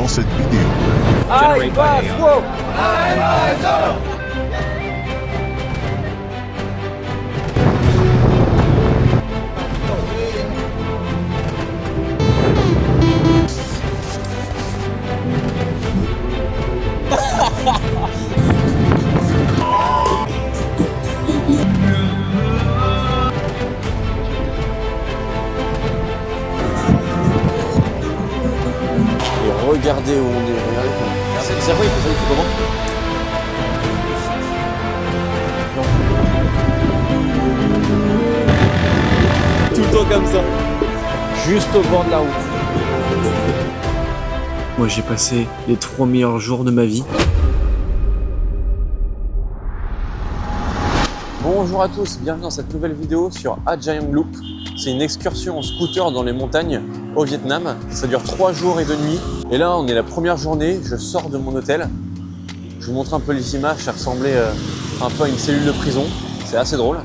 dans cette vidéo. Et regardez où on est, regardez comment. C'est vrai, il fait comment? Tout le temps comme ça. Juste au bord de la route. Moi j'ai passé les 3 meilleurs jours de ma vie. Bonjour à tous, bienvenue dans cette nouvelle vidéo sur Ha Giang Loop. C'est une excursion en scooter dans les montagnes au Vietnam. Ça dure 3 jours et 2 nuits. Et là on est la première journée, je sors de mon hôtel. Je vous montre un peu les images, ça ressemblait un peu à une cellule de prison. C'est assez drôle.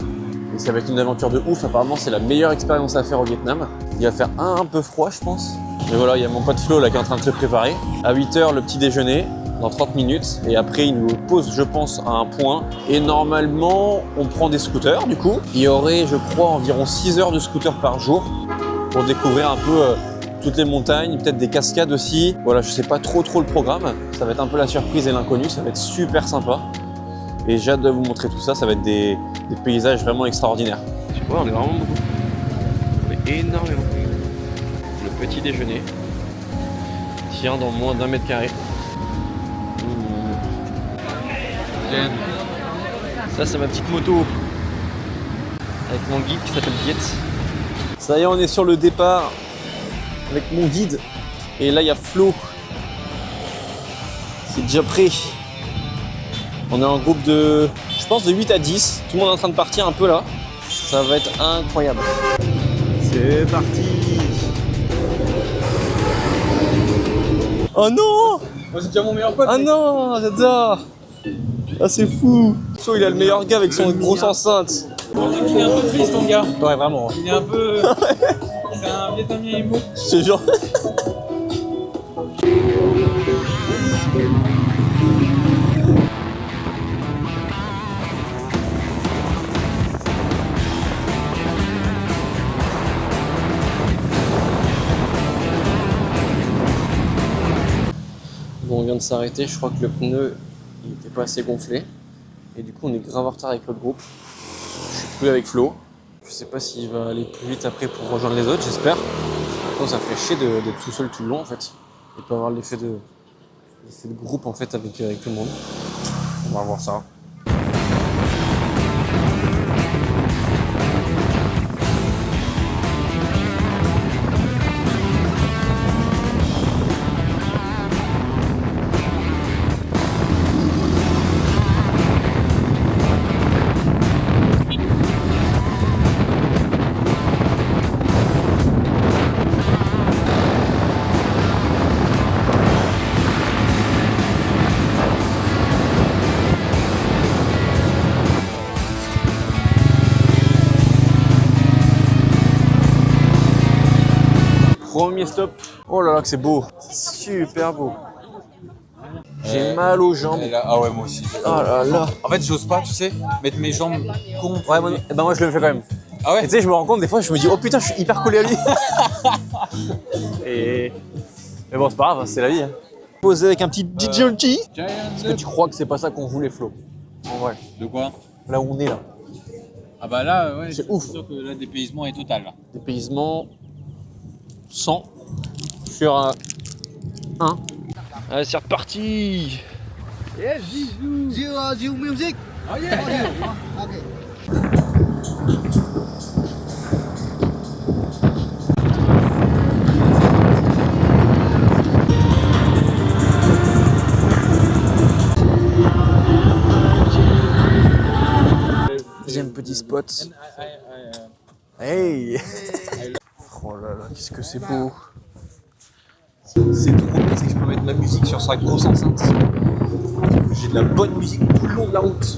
Et ça va être une aventure de ouf, apparemment c'est la meilleure expérience à faire au Vietnam. Il va faire un peu froid je pense. Mais voilà, il y a mon pote Flo là qui est en train de se préparer. À 8 h le petit déjeuner, dans 30 minutes. Et après il nous pose je pense à un point. Et normalement on prend des scooters du coup. Il y aurait je crois environ 6 heures de scooter par jour pour découvrir un peu toutes les montagnes, peut-être des cascades aussi. Voilà, je sais pas trop le programme. Ça va être un peu la surprise et l'inconnu, ça va être super sympa. Et j'ai hâte de vous montrer tout ça, ça va être des paysages vraiment extraordinaires. Tu vois, on est vraiment beaucoup. On est énormément. Le petit déjeuner tient dans moins d'1 mètre carré. Ça c'est ma petite moto avec mon guide qui s'appelle Viet. Ça y est, on est sur le départ avec mon guide. Et là il y a Flo. C'est déjà prêt. On est en groupe de, je pense, de 8 à 10. Tout le monde est en train de partir un peu là. Ça va être incroyable. C'est parti. Oh non! Moi c'est déjà mon meilleur pote. Ah non, j'adore. Ah c'est fou. So, il a le meilleur gars avec son grosse enceinte. Il est un peu triste ton gars. Ouais vraiment. Il est un peu... C'est un Vietnamien émo. Je te jure. Bon, on vient de s'arrêter, je crois que le pneu il était pas assez gonflé. Et du coup on est grave en retard avec l'autre groupe. Je suis plus avec Flo. Je sais pas s'il va aller plus vite après pour rejoindre les autres, j'espère. Ça ferait chier d'être tout seul tout le long en fait. Et pas avoir l'effet de groupe en fait avec tout le monde. On va voir ça. Premier stop. Oh là là que c'est beau. C'est super beau. J'ai mal aux jambes. Ah ouais, moi aussi. Oh là là. En fait, j'ose pas, tu sais, mettre mes jambes contre. Ouais, moi je le fais quand même. Ah ouais? Et tu sais, je me rends compte des fois, je me dis oh putain, je suis hyper collé à lui. Mais bon, c'est pas grave, c'est la vie. Hein. Posé avec un petit DJ. Est-ce que tu crois que c'est pas ça qu'on voulait, Flo? En vrai. De quoi? Là où on est là. Ah bah là, ouais, c'est ouf. sûr que là, le dépaysement est total là. Dépaysement 100 sur 1. Allez, c'est reparti. Yes, Zizou music. Oh yeah. Deuxième petit spot. Hey. Oh là là, qu'est-ce que c'est beau. C'est trop bien parce que je peux mettre de la musique sur sa grosse enceinte. J'ai de la bonne musique tout le long de la route.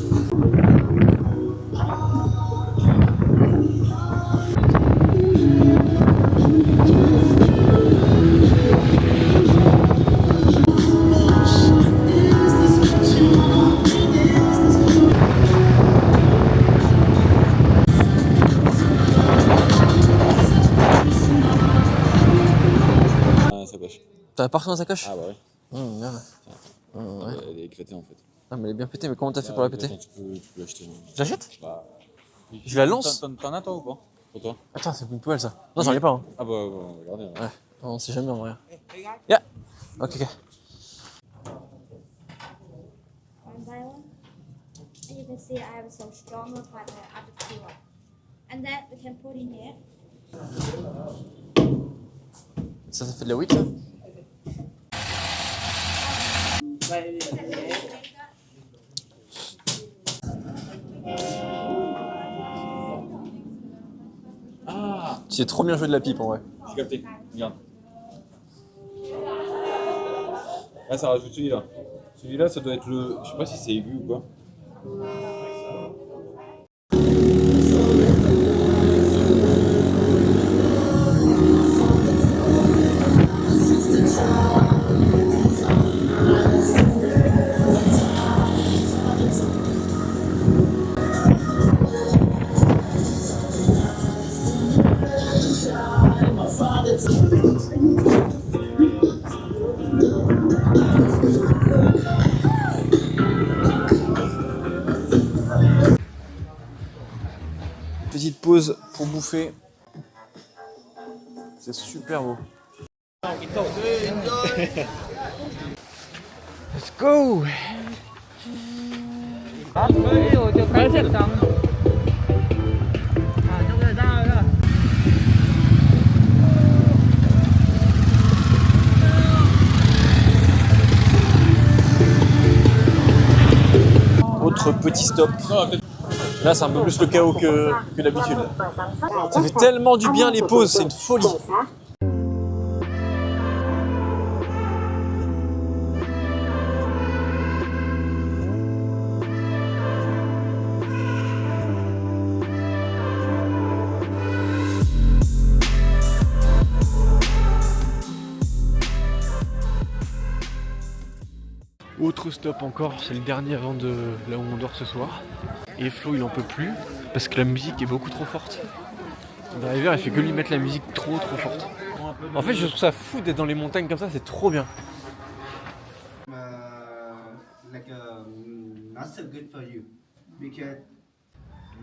T'as partout dans sa coche? Ah bah ouais. Merde. Ouais. Elle est éclatée en fait. Ah, mais elle est bien pétée, mais comment t'as fait pour la péter? Attends, tu peux acheter. J'achète? Bah, Je la lance? T'en as toi ou pas? Pour toi? Attends, c'est une poêle ça. Non, j'en ai pas. Hein. Ah bah, regardez. Ouais. On sait jamais en vrai. Yeah. Ok, ok. One by one. And you can see I have some stronger part at the core. And then we can put in here. Ça fait de la wheat, ça? Ah, C'est trop bien joué de la pipe en vrai. j'ai capté. Regarde. Là, ça rajoute celui-là. Celui-là, ça doit être le. Je sais pas si c'est aigu ou pas. Petite pause pour bouffer. C'est super beau. Let's go! Autre petit stop. Là, c'est un peu plus le chaos que d'habitude. Ça fait tellement du bien les pauses, c'est une folie. Autre stop encore, c'est le dernier avant de là où on dort ce soir. Et Flo il en peut plus parce que la musique est beaucoup trop forte. Le driver il fait que lui mettre la musique trop forte. En fait je trouve ça fou d'être dans les montagnes comme ça, c'est trop bien.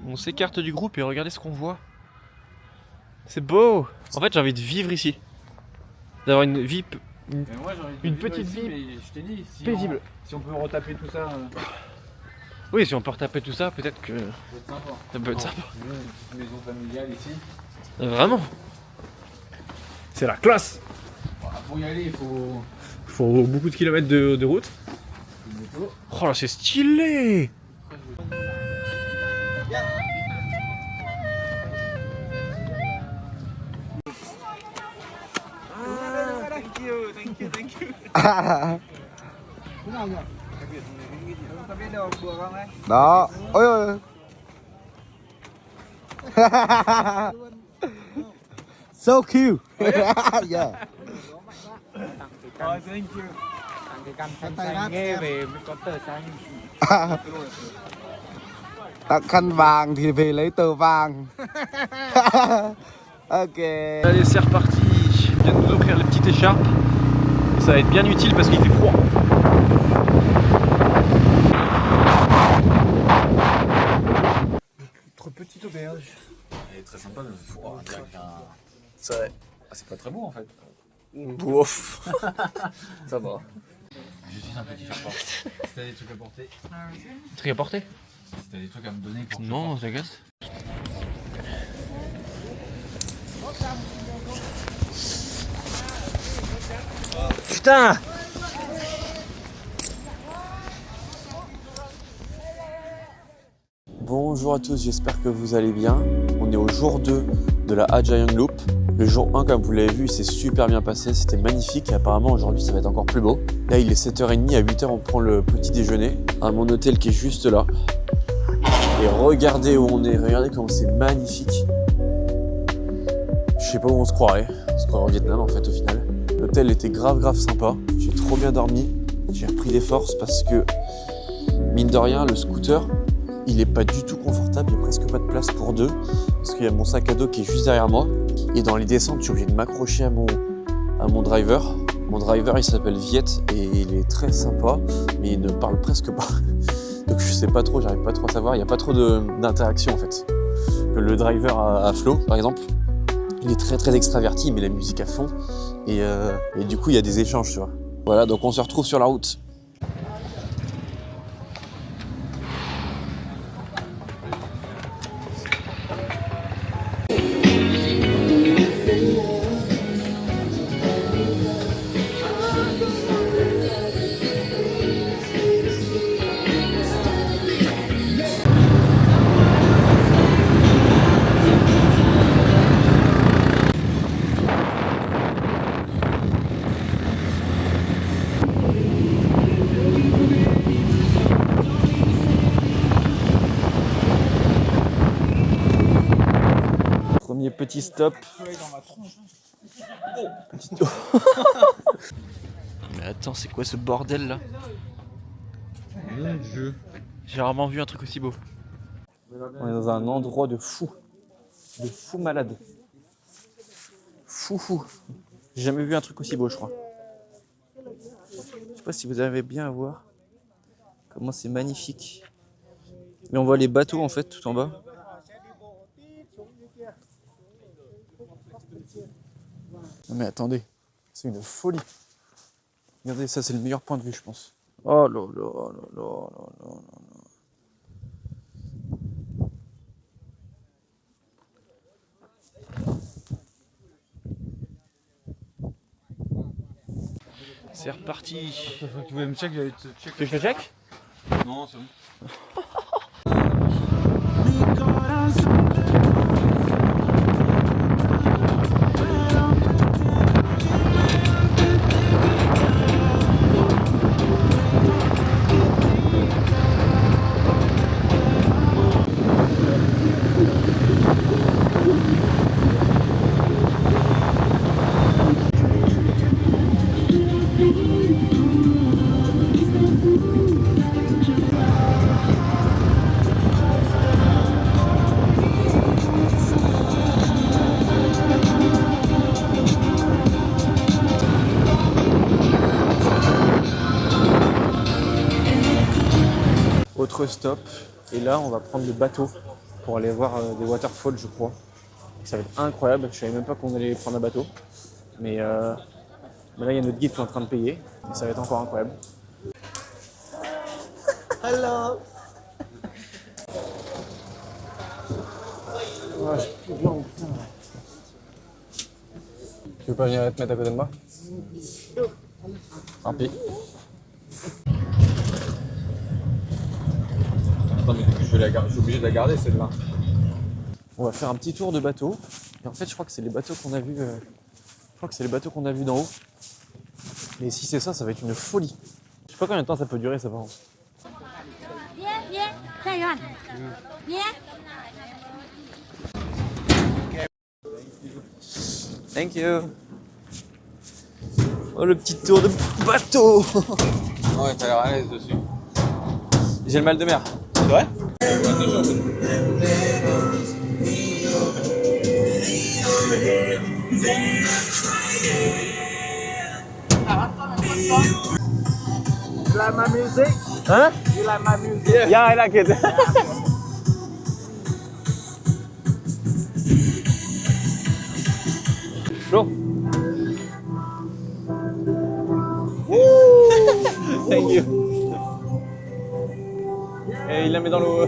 On s'écarte du groupe et regardez ce qu'on voit. C'est beau. En fait j'ai envie de vivre ici. D'avoir une vie... Une petite vie mais je t'ai dit, paisible. Si on peut retaper tout ça, Oui, si on peut retaper tout ça, peut-être que ça ça peut peut être sympa. être sympa. Une maison familiale ici. Vraiment. C'est la classe. Voilà, pour y aller, il faut. Faut beaucoup de kilomètres de route. Oh là, c'est stylé. Đó. Ôi ôi. So cute. Yeah. Thank you. Nghe về mới có tờ xanh. Tặng khăn vàng thì về lấy tờ vàng. Ok. Allez, c'est reparti. Je viens de nous offrir les petites écharpes. Ça va être bien utile parce qu'il fait froid. Notre petite auberge. Elle est très sympa, mais c'est pas très beau en fait. Bouf. Ça va. Je suis un petit chapeau. Si t'as des trucs à porter, Truc à porter? si t'as des trucs à me donner pour Non, je t'agace. Putain! Bonjour à tous, j'espère que vous allez bien. On est au jour 2 de la Ha-Giang Loop. Le jour 1, comme vous l'avez vu, il s'est super bien passé, c'était magnifique et apparemment aujourd'hui ça va être encore plus beau. Là il est 7h30, à 8h on prend le petit déjeuner à mon hôtel qui est juste là. Et regardez où on est, regardez comme c'est magnifique. Je sais pas où on se croirait au Vietnam en fait au final. L'hôtel était grave sympa, j'ai trop bien dormi, j'ai repris des forces parce que mine de rien le scooter il est pas du tout confortable, il n'y a presque pas de place pour deux parce qu'il y a mon sac à dos qui est juste derrière moi et dans les descentes je suis obligé de m'accrocher à mon driver Mon driver, il s'appelle Viet et il est très sympa, mais il ne parle presque pas. Donc je sais pas trop, j'arrive pas trop à savoir. Il n'y a pas trop d'interaction en fait. Le driver à Flo, par exemple, il est très extraverti, il met la musique à fond. Et du coup, il y a des échanges, tu vois. Voilà, donc on se retrouve sur la route. Premier petit stop. Mais attends, c'est quoi ce bordel là? Mon Dieu. J'ai rarement vu un truc aussi beau. On est dans un endroit de fou malade. Fou. J'ai jamais vu un truc aussi beau, je crois. Je sais pas si vous arrivez bien à voir comment c'est magnifique. Mais on voit les bateaux en fait tout en bas. Non mais attendez, c'est une folie. Regardez, ça c'est le meilleur point de vue, je pense. Oh là là là là là là là. C'est reparti. Tu voulais me check, j'allais te check. Tu veux que je le check? Non, c'est bon. Autre stop, et là on va prendre le bateau pour aller voir des waterfalls, je crois. Ça va être incroyable, je savais même pas qu'on allait prendre un bateau. Mais là il y a notre guide qui est en train de payer, et ça va être encore incroyable. Hello. Oh, j'ai plus de langue, putain. Tu veux pas venir te mettre à côté de moi? Tant pis. Attends, mais du coup, je suis obligé de la garder celle-là. On va faire un petit tour de bateau. Et en fait, je crois que c'est les bateaux qu'on a vus. Je crois que c'est les bateaux qu'on a vus d'en haut. Mais si c'est ça, ça va être une folie. Je sais pas combien de temps ça peut durer, ça par contre. Thank you. Oh, le petit tour de bateau. Ouais, t'as l'air à l'aise dessus. J'ai le mal de mer. C'est vrai? You like my music? Hein? You like my music? Yeah, I like it. Flo. Thank you. Et il la met dans l'eau.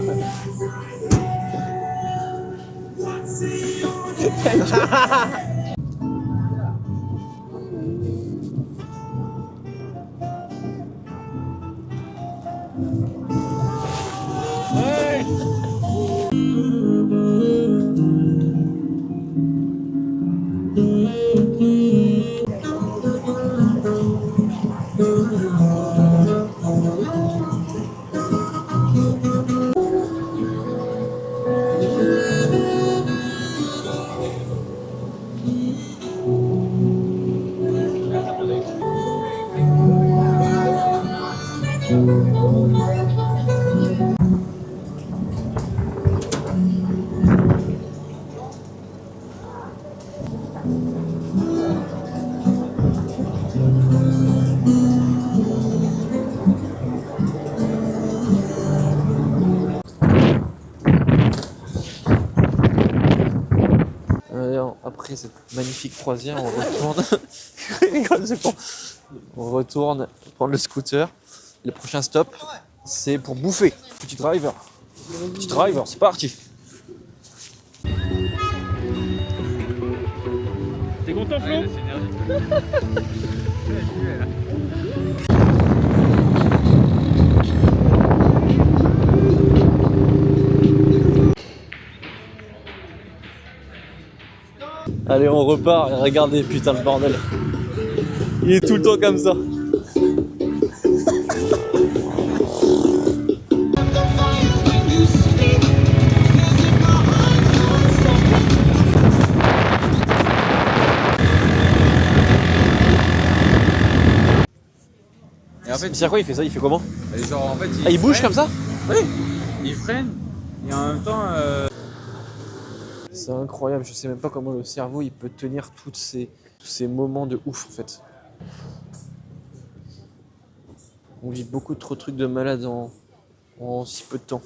après cette magnifique croisière, on retourne. C'est bon. On retourne prendre le scooter. Le prochain stop, c'est pour bouffer. Petit driver. Petit driver, c'est parti. T'es content, Flo? Allez, on repart. Regardez, putain, le bordel. Il est tout le temps comme ça. Et en fait, C'est à quoi il fait ça? Il fait comment? genre, en fait, Il bouge comme ça? Oui, il freine et en même temps. C'est incroyable, je sais même pas comment le cerveau il peut tenir tous ces moments de ouf en fait. On vit beaucoup trop de trucs de malade en si peu de temps.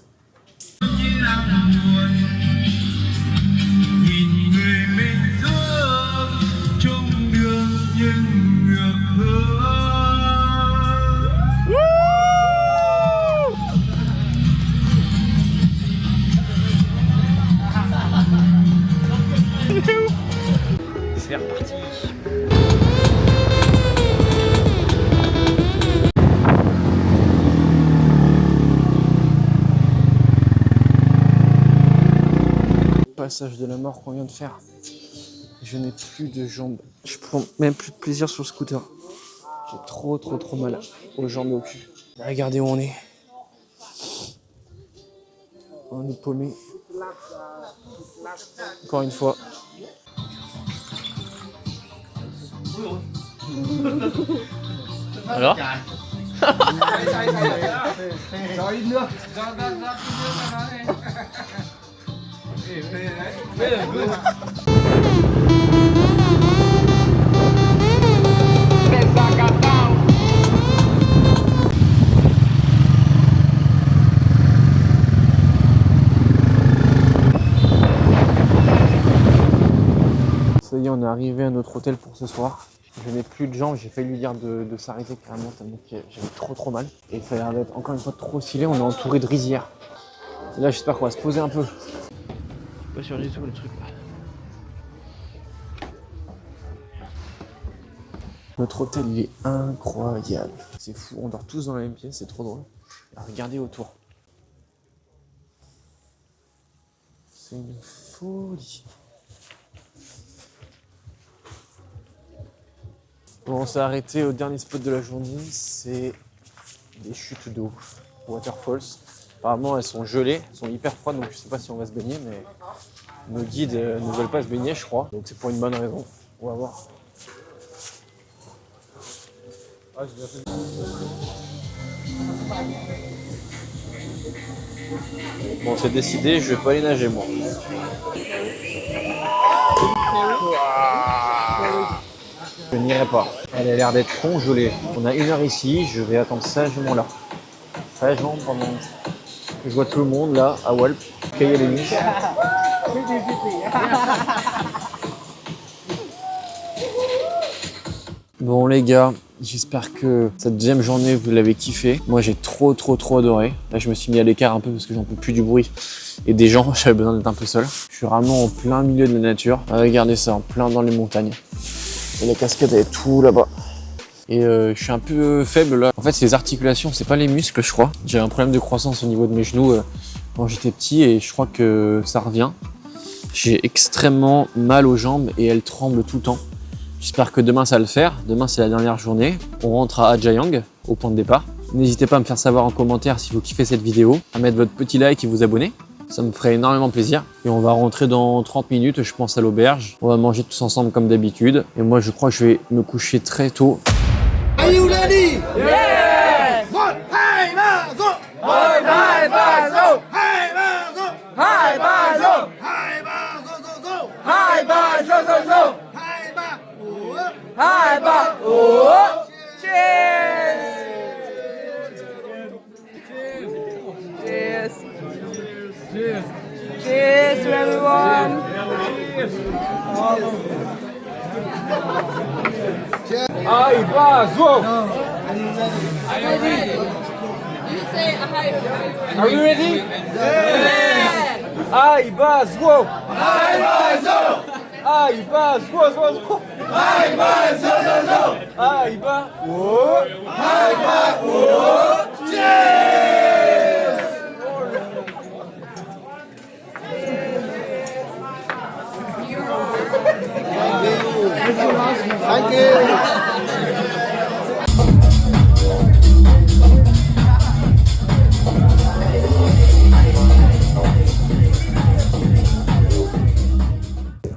C'est reparti. Passage de la mort qu'on vient de faire. Je n'ai plus de jambes. Je prends même plus de plaisir sur le scooter. J'ai trop mal aux jambes et au cul. Regardez où on est. On est paumé. Encore une fois. Alors? Ça y est, on est arrivé à notre hôtel pour ce soir. Je n'ai plus de jambes, j'ai failli lui dire de s'arrêter carrément tellement que j'avais trop mal. Et ça a l'air d'être encore une fois trop stylé, on est entouré de rizières. Et là j'espère qu'on va se poser un peu. Pas sûr du tout le truc là. Notre hôtel il est incroyable. C'est fou, on dort tous dans la même pièce, c'est trop drôle. Alors, regardez autour. C'est une folie. Bon, on s'est arrêté au dernier spot de la journée, c'est des chutes d'eau, waterfalls. Apparemment elles sont gelées, elles sont hyper froides, donc je sais pas si on va se baigner, mais nos guides ne veulent pas se baigner je crois, donc c'est pour une bonne raison, on va voir. Bon c'est décidé, je vais pas aller nager moi. Je n'irai pas. Elle a l'air d'être congelée. On a 1 heure ici, je vais attendre sagement là. Sagement pendant que je vois tout le monde là, à Walp, cueillir les niches. Bon les gars, j'espère que cette deuxième journée vous l'avez kiffé. Moi j'ai trop adoré. Là je me suis mis à l'écart un peu parce que j'en peux plus du bruit et des gens, j'avais besoin d'être un peu seul. Je suis vraiment en plein milieu de la nature. Regardez ça, en plein dans les montagnes. Et la cascade elle est tout là-bas. Et je suis un peu faible là. En fait c'est les articulations, c'est pas les muscles je crois. J'ai un problème de croissance au niveau de mes genoux quand j'étais petit et je crois que ça revient. J'ai extrêmement mal aux jambes et elles tremblent tout le temps. J'espère que demain ça va le faire. Demain c'est la dernière journée. On rentre à Ajayang au point de départ. N'hésitez pas à me faire savoir en commentaire si vous kiffez cette vidéo, à mettre votre petit like et vous abonner. Ça me ferait énormément plaisir. Et on va rentrer dans 30 minutes, je pense, à l'auberge. On va manger tous ensemble comme d'habitude. Et moi, je crois que je vais me coucher très tôt. Are you ready? Yeah! One, hey, go! One, hey, go! Hey, go! Hey, go! Hey, go! Hey, go! Hey, go! Cheers! Cheers! Cheers! Cheers to everyone! Aïe, bas, zo. Are you ready? Yeah! Aïe, bas, zo. Aïe, bas, zo. Aïe, bas, zo, zo, zo. Aïe, bas, zo, zo, zo. Aïe, bas, oh. Aïe, bas, oh. Cheers! Thank you.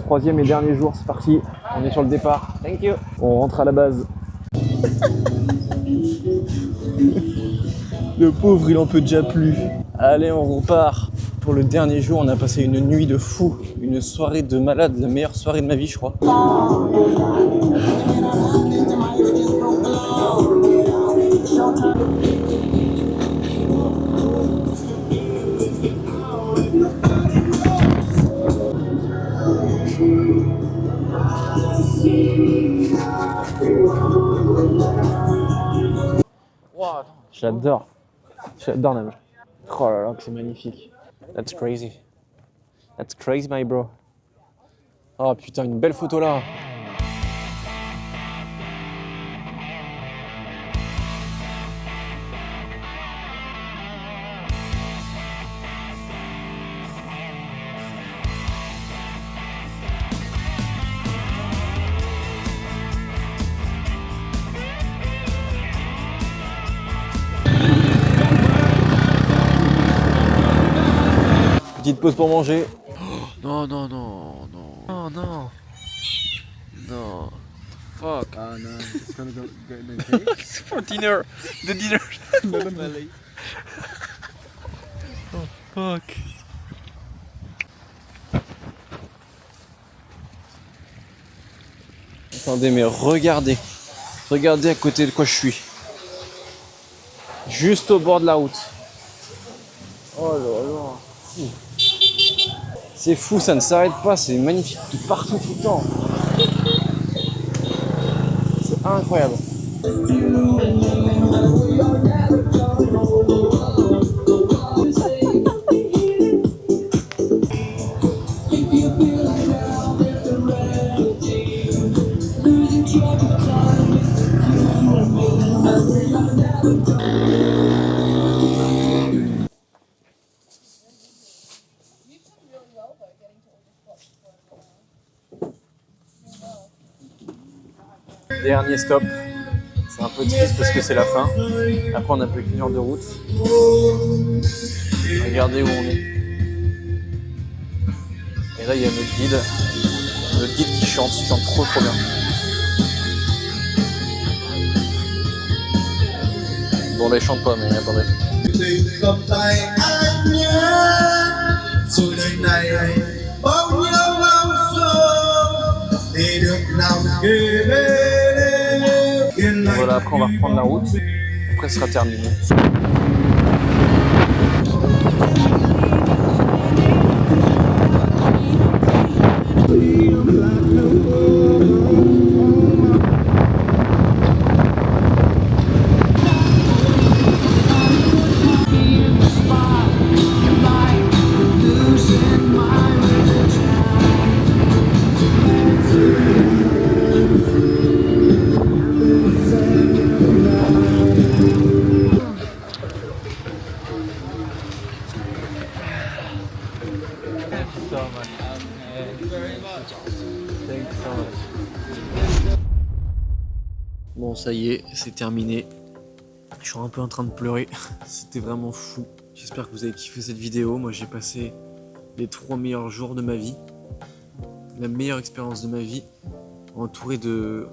Troisième et dernier jour, c'est parti. On est sur le départ. Thank you. On rentre à la base. Le pauvre, il en peut déjà plus. Allez, on repart. Pour le dernier jour, on a passé une nuit de fou. Une soirée de malade. La meilleure soirée de ma vie, je crois. Wow, j'adore même. Oh là là, que c'est magnifique. That's crazy. That's crazy, my bro. Oh putain, une belle photo là. Petite pause pour manger. Oh, non, non, non. Oh non. Non. Fuck. Oh no, it's gonna go in the cake. It's for dinner. The dinner. Oh fuck. Attendez, mais regardez. Regardez à côté de quoi je suis. Juste au bord de la route. Oh là là. C'est fou, ça ne s'arrête pas, c'est magnifique de partout tout le temps. C'est incroyable. Dernier stop. C'est un peu triste parce que c'est la fin. Après, on n'a plus qu'une heure de route. Regardez où on est. Et là, il y a notre guide. Notre guide qui chante trop bien. Bon, là, il chante pas, mais attendez. Voilà, après on va reprendre la route, après ce sera terminé. Bon, ça y est, c'est terminé. Je suis un peu en train de pleurer. C'était vraiment fou. J'espère que vous avez kiffé cette vidéo. Moi, j'ai passé les 3 meilleurs jours de ma vie. La meilleure expérience de ma vie. Entouré de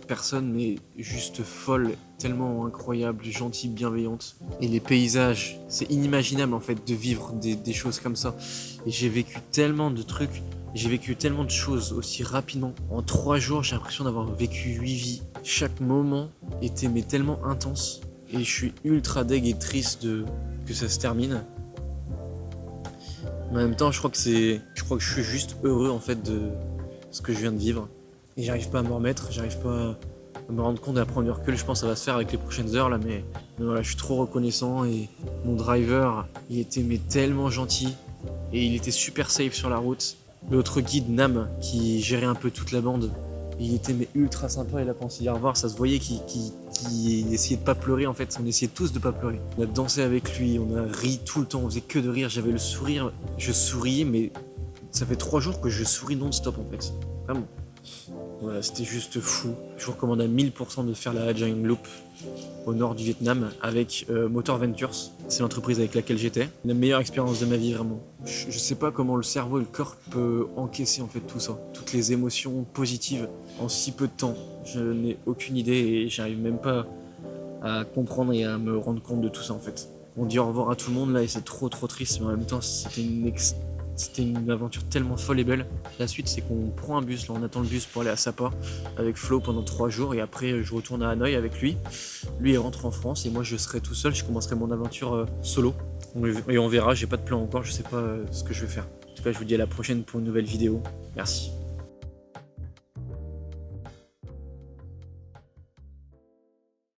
personnes, mais juste folles, tellement incroyables, gentilles, bienveillantes. Et les paysages, c'est inimaginable en fait de vivre des choses comme ça. Et j'ai vécu tellement de trucs. J'ai vécu tellement de choses aussi rapidement. En 3 jours, j'ai l'impression d'avoir vécu 8 vies. Chaque moment était mais tellement intense. Et je suis ultra deg et triste que ça se termine. Mais en même temps, je crois que je suis juste heureux en fait ce que je viens de vivre. Et j'arrive pas à me remettre, j'arrive pas à me rendre compte et à prendre du recul. Je pense que ça va se faire avec les prochaines heures là, mais voilà, je suis trop reconnaissant. Et mon driver, il était mais tellement gentil et il était super safe sur la route. L'autre guide, Nam, qui gérait un peu toute la bande, il était mais ultra sympa, il a pensé y revoir, ça se voyait qu'il essayait de pas pleurer en fait, on essayait tous de pas pleurer. On a dansé avec lui, on a ri tout le temps, on faisait que de rire, j'avais le sourire, je souriais mais ça fait 3 jours que je souris non-stop en fait, vraiment. Voilà, c'était juste fou. Je vous recommande à 1000% de faire la Ha Giang Loop au nord du Vietnam avec Motor Ventures. C'est l'entreprise avec laquelle j'étais. La meilleure expérience de ma vie, vraiment. Je sais pas comment le cerveau et le corps peuvent encaisser en fait tout ça. Toutes les émotions positives en si peu de temps. Je n'ai aucune idée et j'arrive même pas à comprendre et à me rendre compte de tout ça en fait. On dit au revoir à tout le monde là et c'est trop triste, mais en même temps c'était une aventure tellement folle et belle. La suite, c'est qu'on prend un bus, là on attend le bus pour aller à Sapa avec Flo pendant 3 jours et après je retourne à Hanoï avec lui. Lui il rentre en France et moi je serai tout seul, je commencerai mon aventure solo. Et on verra, j'ai pas de plan encore, je sais pas ce que je vais faire. En tout cas, je vous dis à la prochaine pour une nouvelle vidéo. Merci.